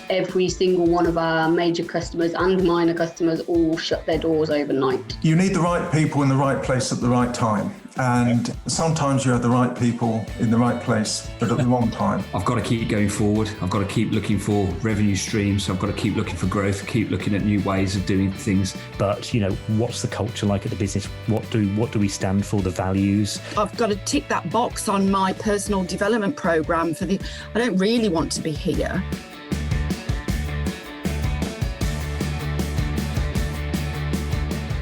every single one of our major customers and minor customers all shut their doors overnight. You need the right people in the right place at the right time. And sometimes you have the right people in the right place, but at the wrong time. I've got to keep going forward. I've got to keep looking for revenue streams. I've got to keep looking for growth, keep looking at new ways of doing things. But, what's the culture like at the business? What do we stand for, the values? I've got to tick that box on my personal development program I don't really want to be here.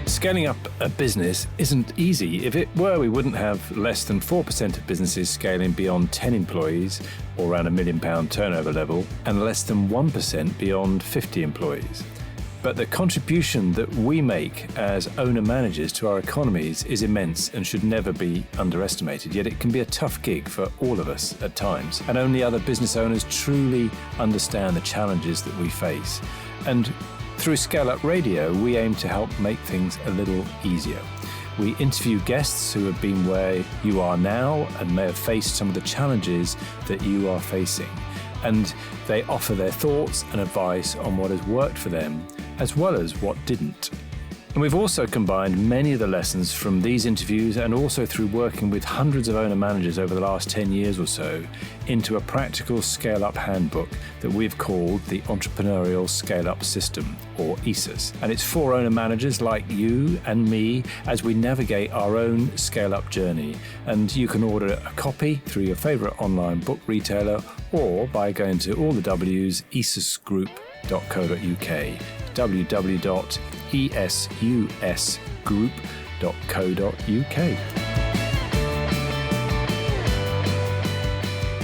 Scaling up a business isn't easy. If it were, we wouldn't have less than 4% of businesses scaling beyond 10 employees or around £1 million turnover level, and less than 1% beyond 50 employees. But the contribution that we make as owner-managers to our economies is immense and should never be underestimated, yet it can be a tough gig for all of us at times. And only other business owners truly understand the challenges that we face. And through ScaleUp Radio, we aim to help make things a little easier. We interview guests who have been where you are now and may have faced some of the challenges that you are facing. And they offer their thoughts and advice on what has worked for them, as well as what didn't. And we've also combined many of the lessons from these interviews and also through working with hundreds of owner managers over the last 10 years or so into a practical scale-up handbook that we've called the Entrepreneurial Scale-Up System, or ESUS. And it's for owner managers like you and me as we navigate our own scale-up journey. And you can order a copy through your favourite online book retailer or by going to all the W's, esusgroup.co.uk, www.esusgroup.co.uk.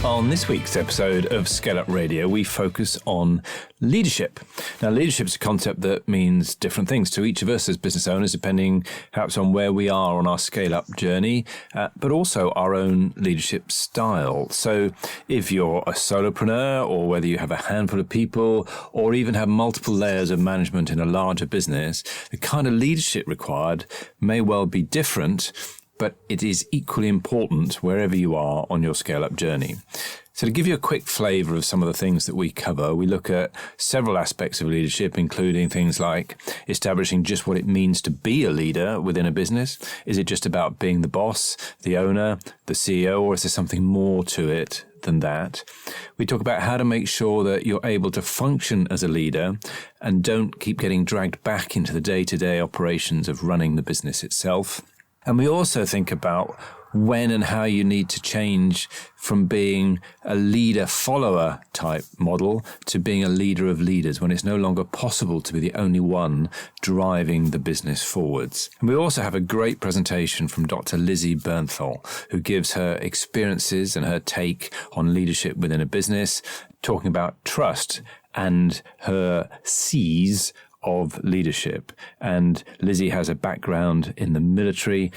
On this week's episode of ScaleUp Radio, we focus on leadership. Now, leadership is a concept that means different things to each of us as business owners, depending perhaps on where we are on our scale-up journey, but also our own leadership style. So if you're a solopreneur, or whether you have a handful of people, or even have multiple layers of management in a larger business, the kind of leadership required may well be different, but it is equally important wherever you are on your scale-up journey. So to give you a quick flavour of some of the things that we cover, we look at several aspects of leadership, including things like establishing just what it means to be a leader within a business. Is it just about being the boss, the owner, the CEO, or is there something more to it than that? We talk about how to make sure that you're able to function as a leader and don't keep getting dragged back into the day-to-day operations of running the business itself. And we also think about when and how you need to change from being a leader-follower type model to being a leader of leaders when it's no longer possible to be the only one driving the business forwards. And we also have a great presentation from Dr. Lizzie Bernthal, who gives her experiences and her take on leadership within a business, talking about trust and her C's of leadership. And Lizzie has a background in the military,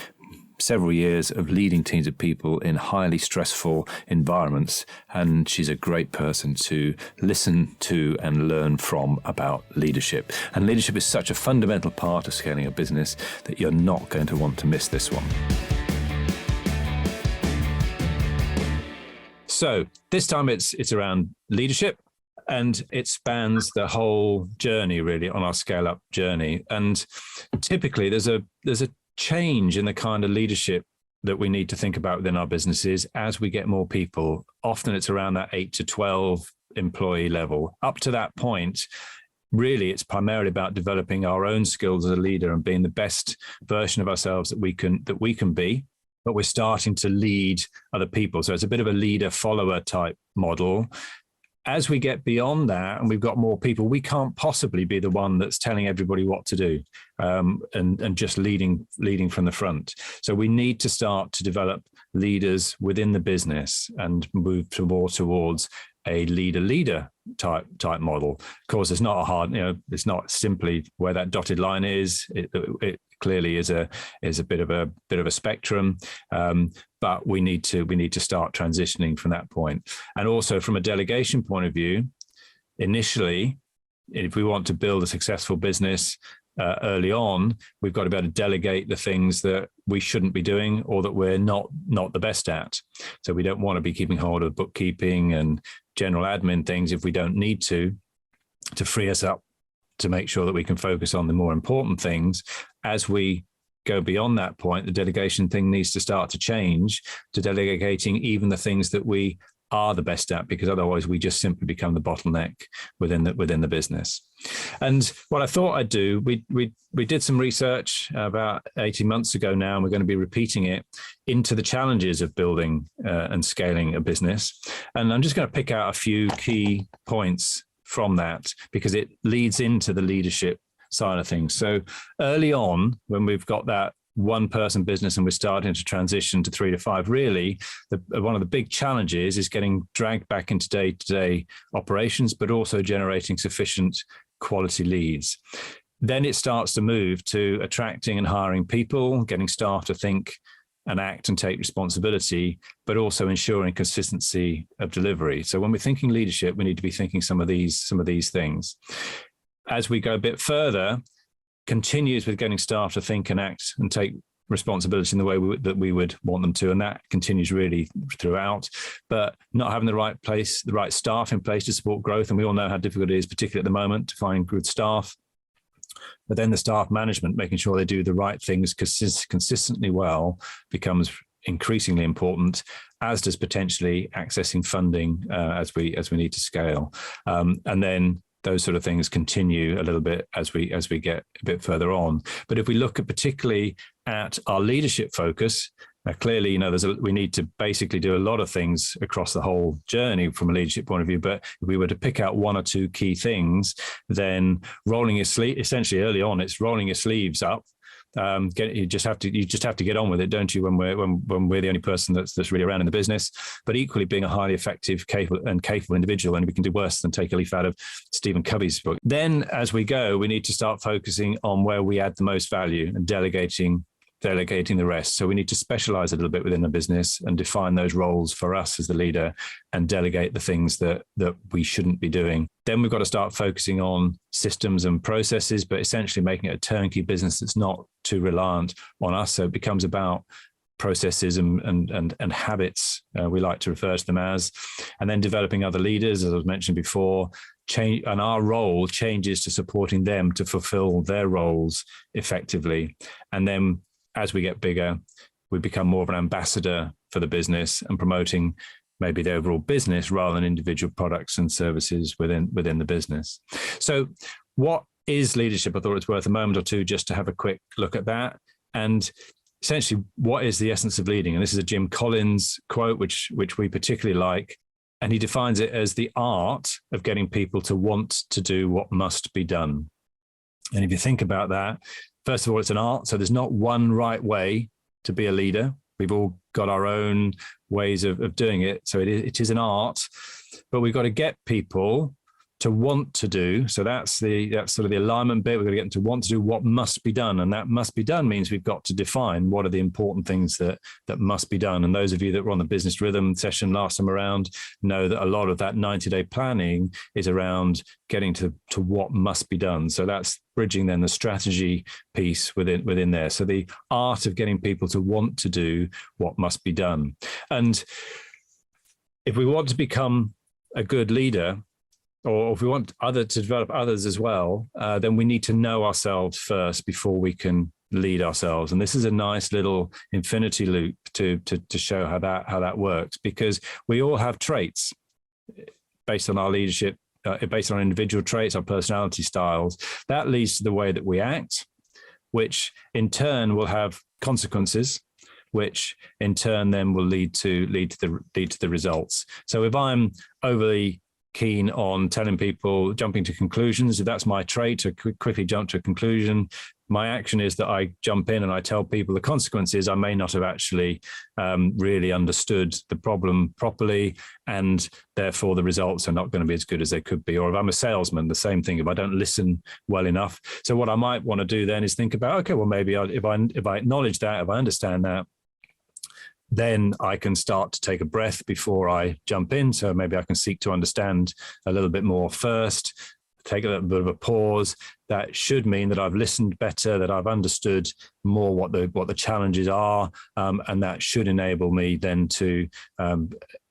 several years of leading teams of people in highly stressful environments, and she's a great person to listen to and learn from about leadership. And leadership is such a fundamental part of scaling a business that you're not going to want to miss this one. So this time it's around leadership. And it spans the whole journey, really, on our scale-up journey. And typically, there's a change in the kind of leadership that we need to think about within our businesses as we get more people. Often it's around that 8 to 12 employee level. Up to that point, really, it's primarily about developing our own skills as a leader and being the best version of ourselves that we can be. But we're starting to lead other people. So it's a bit of a leader-follower type model. As we get beyond that and we've got more people, we can't possibly be the one that's telling everybody what to do and just leading from the front. So we need to start to develop leaders within the business and move more towards a leader type model. Of course, it's not it's not simply where that dotted line is. It clearly is a bit of a spectrum. But we need to start transitioning from that point. And also from a delegation point of view, initially, if we want to build a successful business early on, we've got to be able to delegate the things that we shouldn't be doing or that we're not the best at. So we don't want to be keeping hold of bookkeeping and general admin things if we don't need to. to free us up to make sure that we can focus on the more important things. As we go beyond that point, the delegation thing needs to start to change to delegating even the things that we are the best at, because otherwise we just simply become the bottleneck within the business. And what I thought I'd do, we did some research about 18 months ago now, and we're going to be repeating it into the challenges of building and scaling a business. And I'm just going to pick out a few key points from that, because it leads into the leadership side of things. So early on, when we've got that one person business and we're starting to transition to 3 to 5, really one of the big challenges is getting dragged back into day-to-day operations, but also generating sufficient quality leads. Then it starts to move to attracting and hiring people, getting staff to think and act and take responsibility, but also ensuring consistency of delivery. So when we're thinking leadership, we need to be thinking some of these things. As we go a bit further, continues with getting staff to think and act and take responsibility in the way that we would want them to, and that continues really throughout. But not having the right staff in place to support growth, and we all know how difficult it is, particularly at the moment, to find good staff. But then the staff management, making sure they do the right things consistently well, becomes increasingly important, as does potentially accessing funding as we need to scale, and then those sort of things continue a little bit as we get a bit further on. But if we look particularly at our leadership focus, now clearly, we need to basically do a lot of things across the whole journey from a leadership point of view. But if we were to pick out one or two key things, then essentially early on, it's rolling your sleeves up. You just have to get on with it, don't you? When we're the only person that's really around in the business, but equally being a highly effective, capable individual, and we can do worse than take a leaf out of Stephen Covey's book. Then, as we go, we need to start focusing on where we add the most value and delegating the rest. So we need to specialize a little bit within the business and define those roles for us as the leader and delegate the things that we shouldn't be doing. Then we've got to start focusing on systems and processes, but essentially making it a turnkey business that's not too reliant on us. So it becomes about processes and habits, we like to refer to them as, and then developing other leaders, as I was mentioned before, and our role changes to supporting them to fulfill their roles effectively. And then as we get bigger, we become more of an ambassador for the business and promoting maybe the overall business rather than individual products and services within the business. So what is leadership? I thought it's worth a moment or two just to have a quick look at that. And essentially, what is the essence of leading? And this is a Jim Collins quote, which we particularly like. And he defines it as the art of getting people to want to do what must be done. And if you think about that, first of all, it's an art. So there's not one right way to be a leader. We've all got our own ways of doing it. So it is an art, but we've got to get people to want to do. So that's sort of the alignment bit. We've got to get them to want to do what must be done. And that must be done means we've got to define what are the important things that must be done. And those of you that were on the business rhythm session last time around know that a lot of that 90-day planning is around getting to what must be done. So that's bridging then the strategy piece within there. So the art of getting people to want to do what must be done. And if we want to become a good leader, or if we want to develop others as well, then we need to know ourselves first before we can lead ourselves. And this is a nice little infinity loop to show how that works, because we all have traits based on our leadership, based on individual traits, our personality styles. That leads to the way that we act, which in turn will have consequences, which in turn then will lead to the results. So if I'm overly keen on telling people, jumping to conclusions, if that's my trait, to quickly jump to a conclusion, my action is that I jump in and I tell people the consequences. I may not have actually really understood the problem properly, and therefore the results are not going to be as good as they could be. Or if I'm a salesman, the same thing, if I don't listen well enough. So what I might want to do then is think about, okay, well, maybe if I acknowledge that, if I understand that, then I can start to take a breath before I jump in. So maybe I can seek to understand a little bit more first, take a little bit of a pause. That should mean that I've listened better, that I've understood more what the challenges are, and that should enable me then to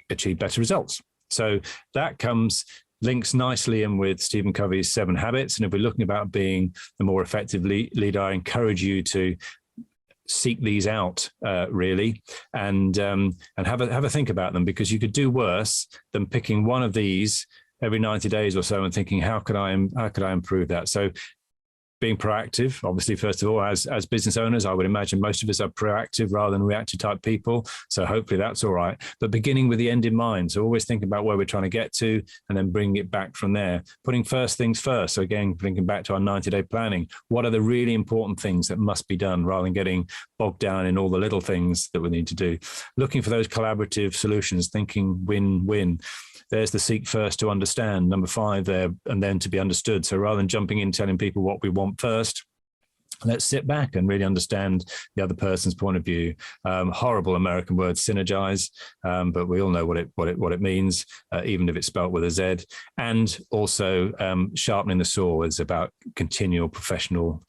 achieve better results. So that comes links nicely in with Stephen Covey's 7 Habits. And if we're looking about being a more effective leader, I encourage you to seek these out really, and have a think about them, because you could do worse than picking one of these every 90 days or so and thinking, how could I improve that? So being proactive, obviously, first of all, as business owners, I would imagine most of us are proactive rather than reactive type people. So hopefully that's all right. But beginning with the end in mind. So always think about where we're trying to get to and then bringing it back from there. Putting first things first. So again, thinking back to our 90-day planning, what are the really important things that must be done rather than getting bogged down in all the little things that we need to do? Looking for those collaborative solutions, thinking win-win. There's the seek first to understand, number 5 there, and then to be understood. So rather than jumping in telling people what we want first, let's sit back and really understand the other person's point of view. Horrible American word, synergize, but we all know what it means, even if it's spelt with a Z. And also sharpening the saw is about continual professional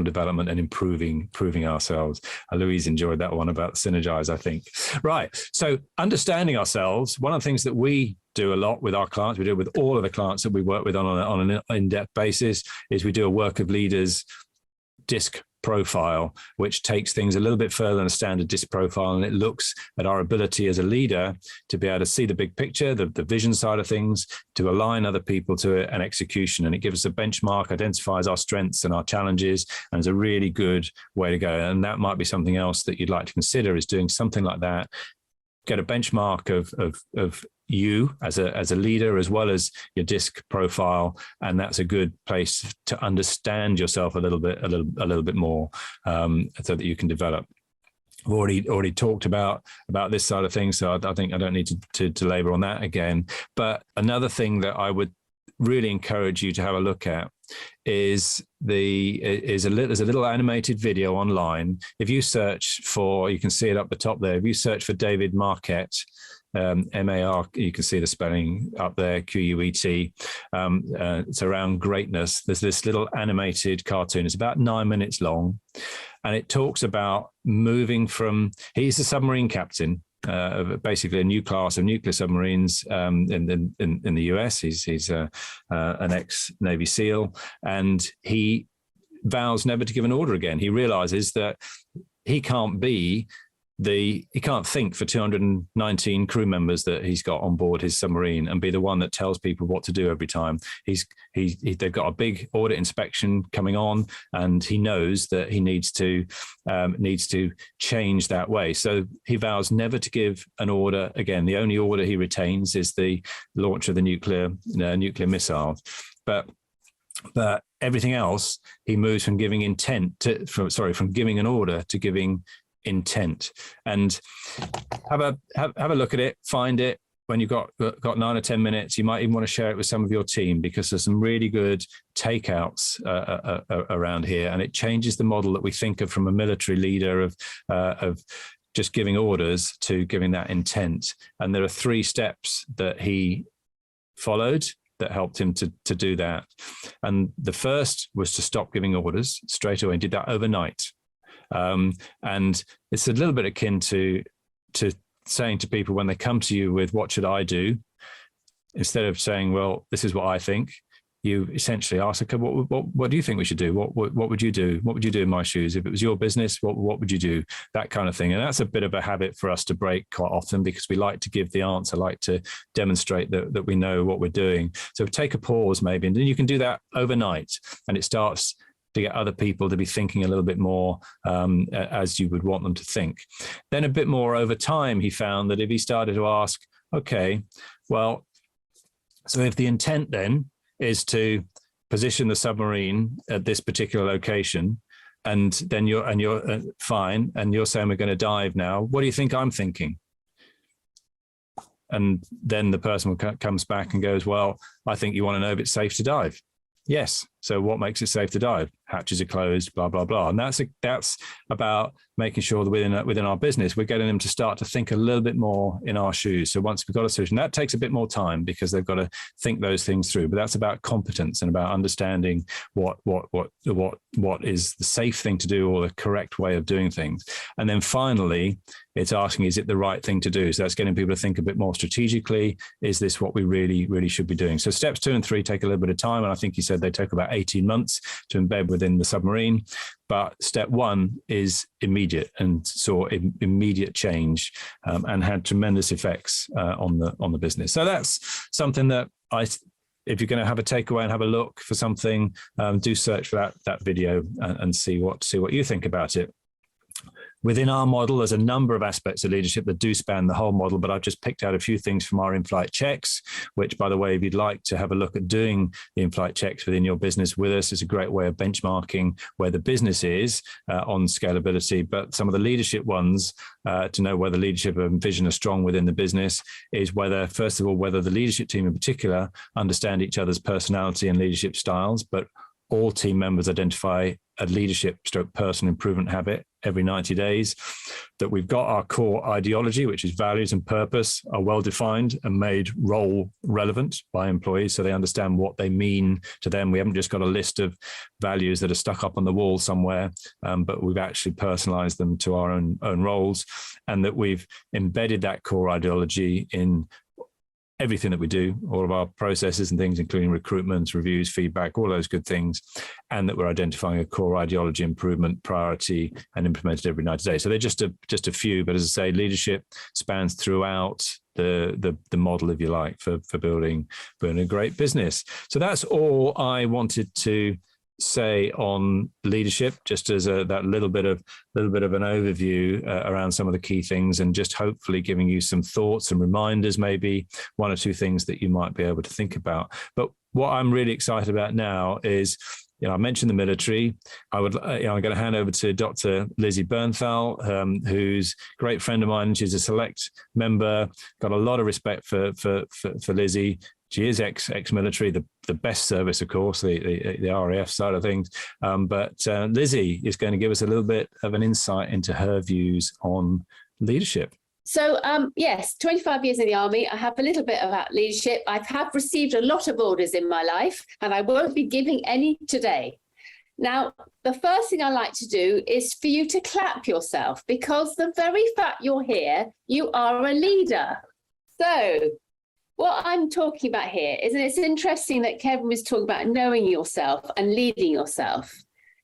development and improving ourselves. Louise enjoyed that one about synergize, I think. Right. So understanding ourselves, one of the things that we do a lot with our clients, we do it with all of the clients that we work with on an in-depth basis, is we do a work of leaders DISC profile, which takes things a little bit further than a standard DISC profile, and it looks at our ability as a leader to be able to see the big picture, the vision side of things, to align other people to an execution. And it gives us a benchmark, identifies our strengths and our challenges, and is a really good way to go. And that might be something else that you'd like to consider, is doing something like that. Get a benchmark of you as a leader, as well as your DISC profile, and that's a good place to understand yourself a little bit more, so that you can develop. I've already talked about this side of things, so I think I don't need to labor on that again. But another thing that I would really encourage you to have a look at is there's a little animated video online. If you search for, you can see it up the top there. If you search for David Marquette, M-A-R, you can see the spelling up there, Q-U-E-T. It's around greatness. There's this little animated cartoon. It's about 9 minutes long, and it talks about moving from, he's a submarine captain, basically a new class of nuclear submarines in the US. He's an ex-Navy SEAL, and he vows never to give an order again. He realizes that he can't think for 219 crew members that he's got on board his submarine and be the one that tells people what to do every time. They've got a big audit inspection coming on, and he knows that he needs to change that way. So he vows never to give an order again. The only order he retains is the launch of the nuclear missile. But everything else, he moves from giving from giving an order to giving intent. And have a look at it, find it. When you've got 9 or 10 minutes, you might even want to share it with some of your team, because there's some really good takeouts around here, and it changes the model that we think of from a military leader of just giving orders to giving that intent. And there are 3 steps that he followed that helped him to do that. And the first was to stop giving orders straight away. He did that overnight. And it's a little bit akin to saying to people when they come to you with, what should I do? Instead of saying, well, this is what I think, you essentially ask, okay, what do you think we should do? What would you do? What would you do in my shoes? If it was your business, what would you do? That kind of thing. And that's a bit of a habit for us to break quite often, because we like to give the answer, like to demonstrate that we know what we're doing. So take a pause maybe, and then you can do that overnight, and it starts to get other people to be thinking a little bit more as you would want them to think. Then a bit more over time, he found that if he started to ask, okay, well, so if the intent then is to position the submarine at this particular location, and then you're fine, and you're saying we're going to dive now, what do you think I'm thinking? And then the person comes back and goes, well, I think you want to know if it's safe to dive. Yes, So what makes it safe to dive? Hatches are closed, blah, blah, blah. And that's about making sure that within our business, we're getting them to start to think a little bit more in our shoes. So once we've got a solution, that takes a bit more time because they've got to think those things through. But that's about competence and about understanding what is the safe thing to do or the correct way of doing things. And then finally, it's asking, is it the right thing to do? So that's getting people to think a bit more strategically. Is this what we really, really should be doing? So steps 2 and 3 take a little bit of time. And I think you said they take about 18 months to embed within the submarine. But step 1 is immediate and saw immediate change and had tremendous effects on the business. So that's something that if you're going to have a takeaway and have a look for something, do search for that video and see what you think about it. Within our model, there's a number of aspects of leadership that do span the whole model, but I've just picked out a few things from our in-flight checks, which, by the way, if you'd like to have a look at doing the in-flight checks within your business with us, it's a great way of benchmarking where the business is on scalability. But some of the leadership ones to know whether leadership and vision are strong within the business is whether, first of all, whether the leadership team in particular understand each other's personality and leadership styles, but all team members identify a leadership/person improvement habit every 90 days, that we've got our core ideology, which is values and purpose, are well defined and made role relevant by employees so they understand what they mean to them. We haven't just got a list of values that are stuck up on the wall somewhere, but we've actually personalized them to our own roles, and that we've embedded that core ideology in everything that we do, all of our processes and things, including recruitment, reviews, feedback, all those good things, and that we're identifying a core ideology improvement priority and implemented every 90 days. So they're just a few, but as I say, leadership spans throughout the model, if you like, for building a great business. So that's all I wanted to say on leadership, just as that little bit of an overview around some of the key things, and just hopefully giving you some thoughts and reminders, maybe 1 or 2 things that you might be able to think about. But what I'm really excited about now is, I mentioned the military. I'm going to hand over to Dr. Lizzie Bernthal, who's a great friend of mine. She's a select member. Got a lot of respect for Lizzie. She is ex-military, the best service, of course, the RAF side of things. But Lizzie is going to give us a little bit of an insight into her views on leadership. So, yes, 25 years in the army. I have a little bit about leadership. I have received a lot of orders in my life, and I won't be giving any today. Now, the first thing I like to do is for you to clap yourself, because the very fact you're here, you are a leader. So what I'm talking about here is, and it's interesting that Kevin was talking about knowing yourself and leading yourself.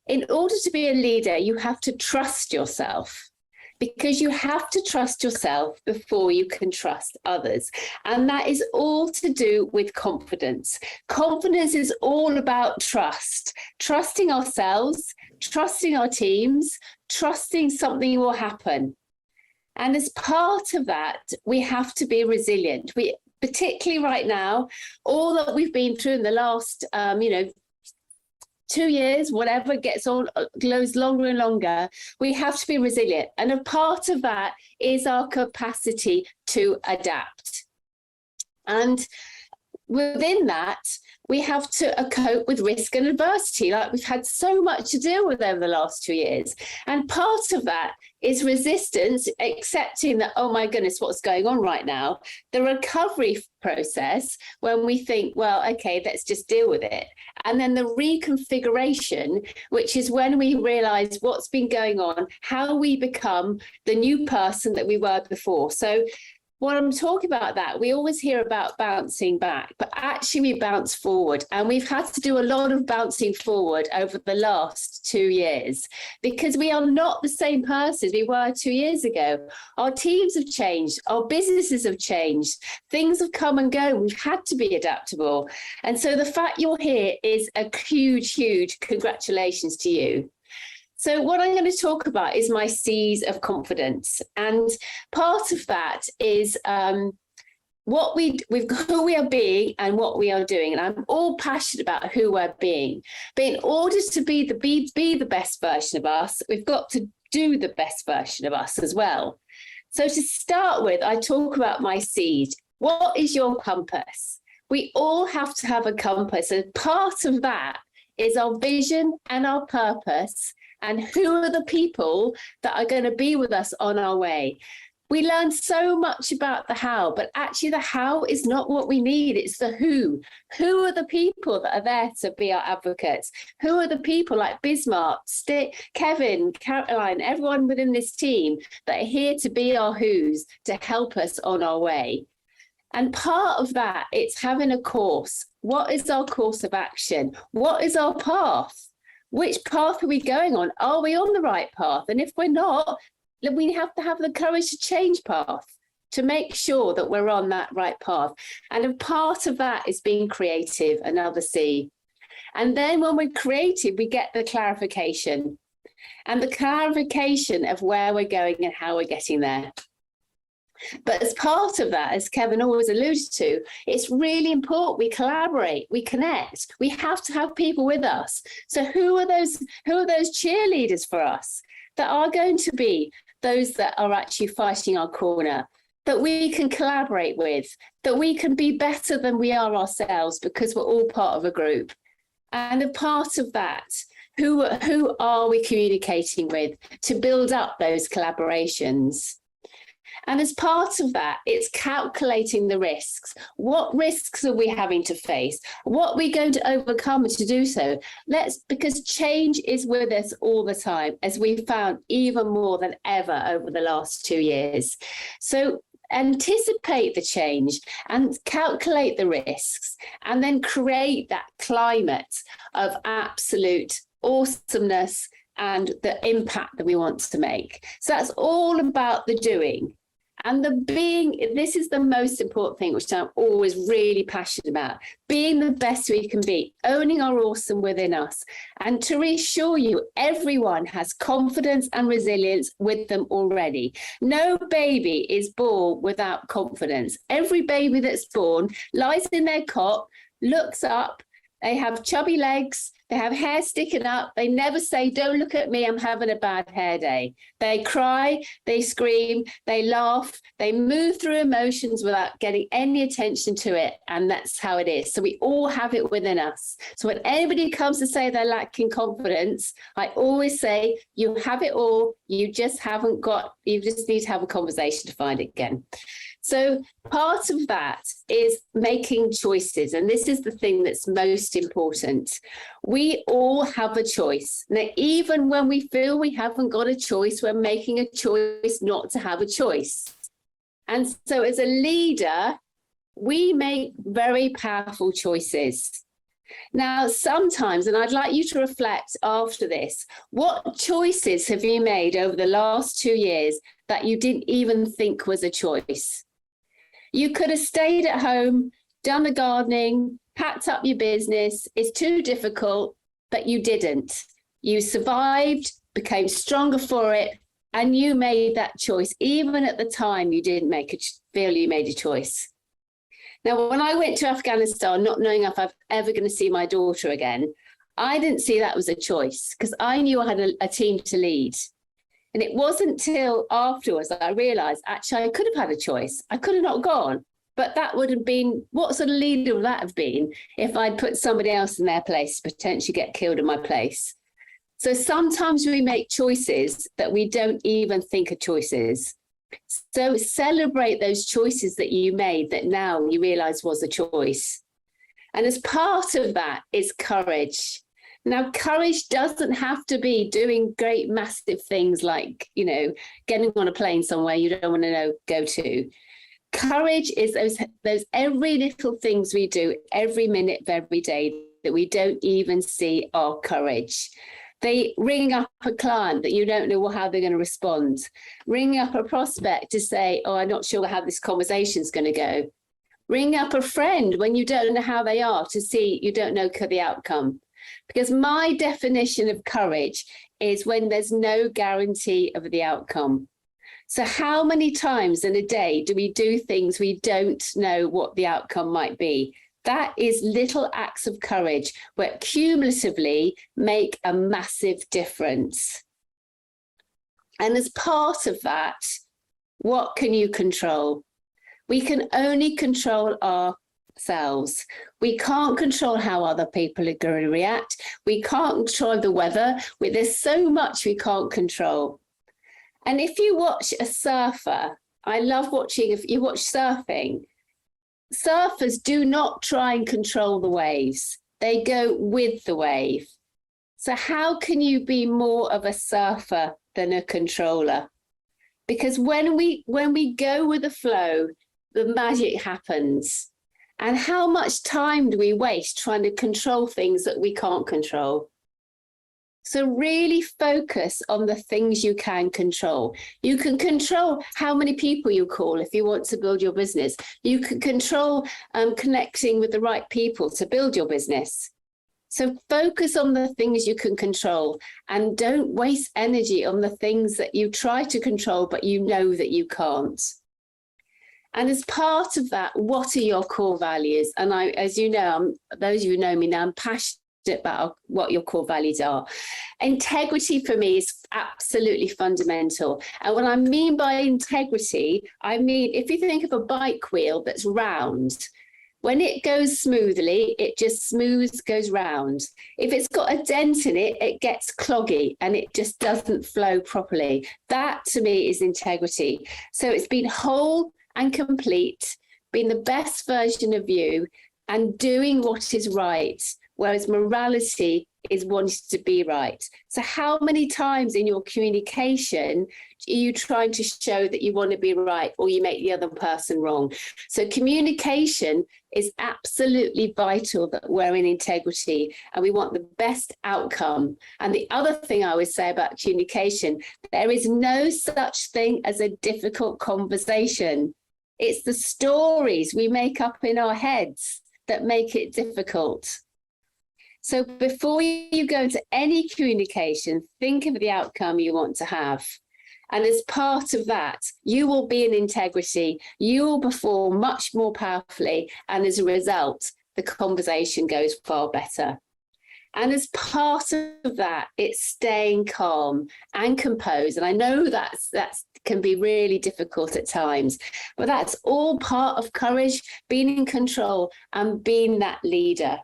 In order to be a leader, you have to trust yourself, because you have to trust yourself before you can trust others. And that is all to do with confidence. Confidence is all about trust, trusting ourselves, trusting our teams, trusting something will happen. And as part of that, we have to be resilient. Particularly right now, all that we've been through in the last, 2 years, whatever goes longer and longer, we have to be resilient. And a part of that is our capacity to adapt. And within that, we have to cope with risk and adversity. Like, we've had so much to deal with over the last 2 years. And part of that is resistance, accepting that, oh my goodness, what's going on right now? The recovery process, when we think, well, okay, let's just deal with it. And then the reconfiguration, which is when we realize what's been going on, how we become the new person that we were before. So when I'm talking about that, we always hear about bouncing back, but actually we bounce forward. And we've had to do a lot of bouncing forward over the last 2 years, because we are not the same person we were 2 years ago. Our teams have changed. Our businesses have changed. Things have come and go. We've had to be adaptable. And so the fact you're here is a huge, huge congratulations to you. So what I'm going to talk about is my C's of confidence. And part of that is who we are being and what we are doing. And I'm all passionate about who we're being. But in order to be the best version of us, we've got to do the best version of us as well. So to start with, I talk about my C's. What is your compass? We all have to have a compass. And part of that is our vision and our purpose, and who are the people that are going to be with us on our way. We learn so much about the how, but actually the how is not what we need. It's the who. Who are the people that are there to be our advocates? Who are the people like Bismarck, Kevin, Caroline, everyone within this team that are here to be our who's, to help us on our way? And part of that, it's having a course. What is our course of action? What is our path? Which path are we going on? Are we on the right path? And if we're not, then we have to have the courage to change path, to make sure that we're on that right path. And a part of that is being creative, another C. And then when we're creative, we get the clarification. And the clarification of where we're going and how we're getting there. But as part of that, as Kevin always alluded to, it's really important we collaborate, we connect. We have to have people with us. So who are those cheerleaders for us that are going to be those that are actually fighting our corner, that we can collaborate with, that we can be better than we are ourselves because we're all part of a group? And a part of that, who are we communicating with to build up those collaborations? And as part of that, it's calculating the risks. What risks are we having to face? What are we going to overcome to do so? Because change is with us all the time, as we've found even more than ever over the last 2 years. So anticipate the change and calculate the risks, and then create that climate of absolute awesomeness and the impact that we want to make. So that's all about the doing. And the being, this is the most important thing, which I'm always really passionate about, being the best we can be, owning our awesome within us. And to reassure you, everyone has confidence and resilience with them already. No baby is born without confidence. Every baby that's born lies in their cot, looks up, they have chubby legs, they have hair sticking up. They never say, don't look at me, I'm having a bad hair day. They cry, they scream, they laugh, they move through emotions without getting any attention to it. And that's how it is. So we all have it within us. So when anybody comes to say they're lacking confidence, I always say, you have it all. You just you just need to have a conversation to find it again. So part of that is making choices. And this is the thing that's most important. We all have a choice. Now, even when we feel we haven't got a choice, we're making a choice not to have a choice. And so as a leader, we make very powerful choices. Now, sometimes, and I'd like you to reflect after this, what choices have you made over the last 2 years that you didn't even think was a choice? You could have stayed at home, done the gardening, packed up your business. It's too difficult, but you didn't. You survived, became stronger for it, and you made that choice. Even at the time, you didn't feel you made a choice. Now, when I went to Afghanistan, not knowing if I'm ever going to see my daughter again, I didn't see that was a choice because I knew I had a team to lead. And it wasn't till afterwards that I realised, actually, I could have had a choice. I could have not gone. But that would have been, what sort of leader would that have been if I'd put somebody else in their place, potentially get killed in my place? So sometimes we make choices that we don't even think are choices. So celebrate those choices that you made that now you realise was a choice. And as part of that is courage. Now, courage doesn't have to be doing great, massive things like, getting on a plane somewhere you don't want to go to. Courage is those every little things we do every minute of every day that we don't even see are courage. They ring up a client that you don't know how they're going to respond. Ring up a prospect to say, oh, I'm not sure how this conversation is going to go. Ring up a friend when you don't know how they are to see you don't know the outcome. Because my definition of courage is when there's no guarantee of the outcome. So how many times in a day do we do things we don't know what the outcome might be? That is little acts of courage where cumulatively make a massive difference. And as part of that, what can you control? We can only control our ourselves. We can't control how other people are going to react. We can't control the weather. There's so much we can't control. And if you watch a surfer, I love watching, if you watch surfing, surfers do not try and control the waves. They go with the wave. So how can you be more of a surfer than a controller? Because when we go with the flow, the magic happens. And how much time do we waste trying to control things that we can't control? So really focus on the things you can control. You can control how many people you call if you want to build your business. You can control connecting with the right people to build your business. So focus on the things you can control and don't waste energy on the things that you try to control, but you know that you can't. And as part of that, what are your core values? And I, as you know, those of you who know me now, I'm passionate about what your core values are. Integrity for me is absolutely fundamental. And what I mean by integrity, I mean, if you think of a bike wheel that's round, when it goes smoothly, it just goes round. If it's got a dent in it, it gets cloggy and it just doesn't flow properly. That to me is integrity. So it's been whole and complete, being the best version of you and doing what is right. Whereas morality is wanting to be right. So how many times in your communication are you trying to show that you want to be right or you make the other person wrong? So communication is absolutely vital that we're in integrity and we want the best outcome. And the other thing I would say about communication, there is no such thing as a difficult conversation. It's the stories we make up in our heads that make it difficult. So before you go into any communication, think of the outcome you want to have. And as part of that, you will be in integrity, you will perform much more powerfully, and as a result, the conversation goes far better. And as part of that, it's staying calm and composed. And I know that can be really difficult at times, but that's all part of courage, being in control and being that leader.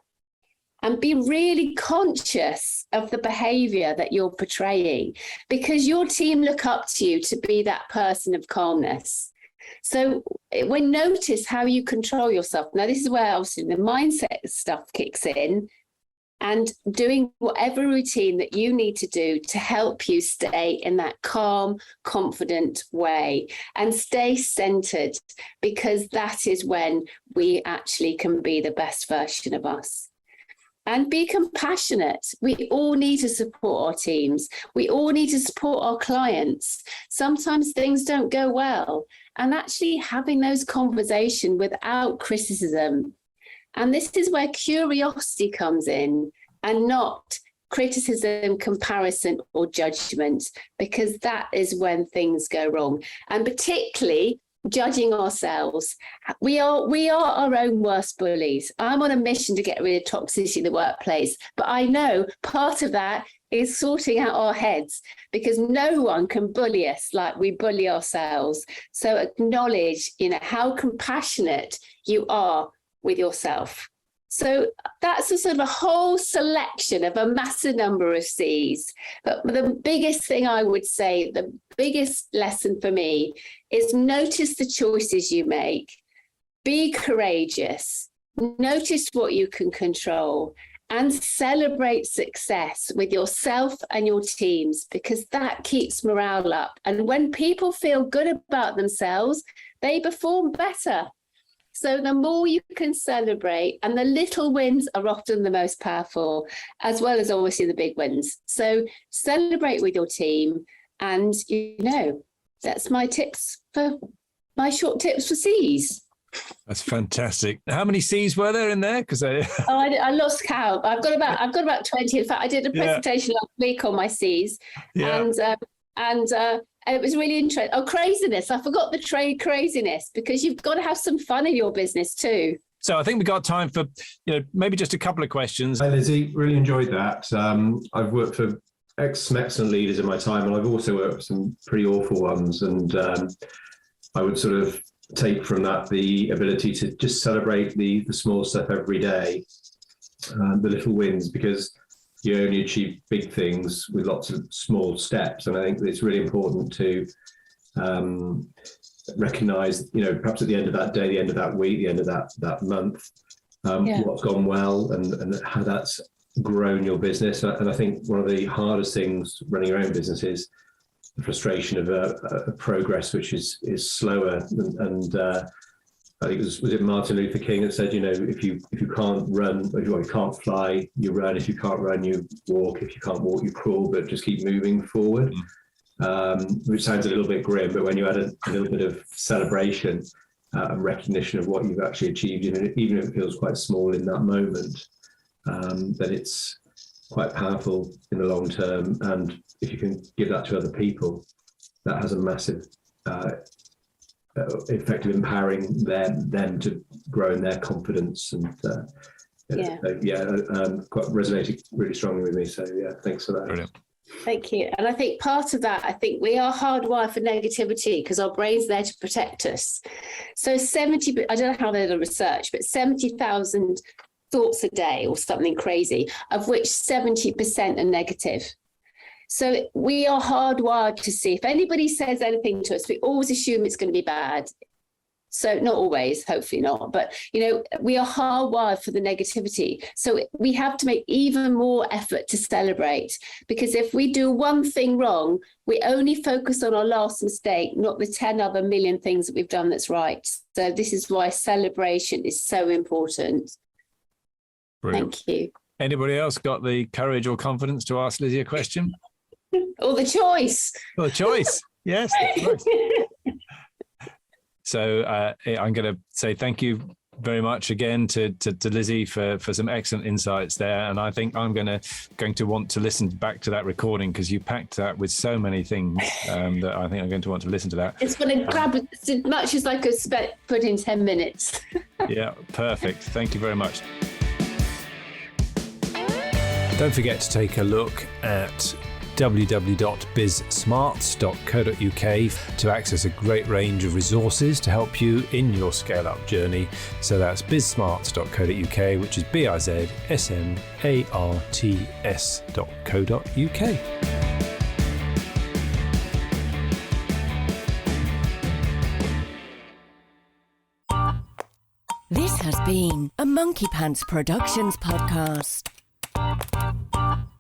And be really conscious of the behavior that you're portraying, because your team look up to you to be that person of calmness. So when notice how you control yourself. Now, this is where obviously the mindset stuff kicks in, and doing whatever routine that you need to do to help you stay in that calm, confident way and stay centered, because that is when we actually can be the best version of us. And be compassionate. We all need to support our teams. We all need to support our clients. Sometimes things don't go well. And actually having those conversations without criticism. And this is where curiosity comes in and not criticism, comparison, or judgment, because that is when things go wrong. And particularly judging ourselves. We are our own worst bullies. I'm on a mission to get rid of toxicity in the workplace, but I know part of that is sorting out our heads, because no one can bully us like we bully ourselves. So acknowledge, how compassionate you are with yourself. So that's a sort of a whole selection of a massive number of C's. But the biggest thing I would say, the biggest lesson for me is notice the choices you make, be courageous, notice what you can control, and celebrate success with yourself and your teams, because that keeps morale up. And when people feel good about themselves, they perform better. So the more you can celebrate, and the little wins are often the most powerful, as well as obviously the big wins. So celebrate with your team, and that's my short tips for C's. That's fantastic. How many C's were there in there? Because I lost count. I've got about 20. In fact, I did a presentation last week on my C's, and it was really interesting. Oh, craziness. I forgot the trade craziness, because you've got to have some fun in your business too. So I think we've got time for maybe just a couple of questions. Hi, Lizzie. Really enjoyed that. I've worked for some excellent leaders in my time, and I've also worked with some pretty awful ones. And I would sort of take from that the ability to just celebrate the small stuff every day, the little wins, because you only achieve big things with lots of small steps. And I think it's really important to recognize, perhaps at the end of that day, the end of that week, the end of that month, what's gone well and how that's grown your business. And I think one of the hardest things running your own business is the frustration of a progress which is slower. And I think was it Martin Luther King that said, if you can't run, if you can't fly, you run. If you can't run, you walk. If you can't walk, you crawl. But just keep moving forward. Which sounds a little bit grim, but when you add a little bit of celebration and recognition of what you've actually achieved, even if it feels quite small in that moment, then it's quite powerful in the long term. And if you can give that to other people, that has a massive effect of empowering them to grow in their confidence. And quite resonated really strongly with me. So thanks for that. Brilliant. Thank you. And I think part of that, I think we are hardwired for negativity because our brain's there to protect us. So I don't know how they're the research, but 70,000 thoughts a day or something crazy, of which 70% are negative. So we are hardwired to see if anybody says anything to us, we always assume it's going to be bad. So not always, hopefully not, but we are hardwired for the negativity. So we have to make even more effort to celebrate, because if we do one thing wrong, we only focus on our last mistake, not the 10 other million things that we've done that's right. So this is why celebration is so important. Brilliant. Thank you. Anybody else got the courage or confidence to ask Lizzie a question? Or the choice. Well, the choice. Yes, the choice. So I'm going to say thank you very much again to Lizzie for some excellent insights there. And I think I'm going to want to listen back to that recording, because you packed that with so many things that I think I'm going to want to listen to that. It's going to grab as much as I could put in 10 minutes. Yeah, perfect. Thank you very much. Don't forget to take a look at www.bizsmarts.co.uk to access a great range of resources to help you in your scale-up journey. So that's bizsmarts.co.uk, which is bizsmarts.co.uk. This has been a Monkey Pants Productions podcast.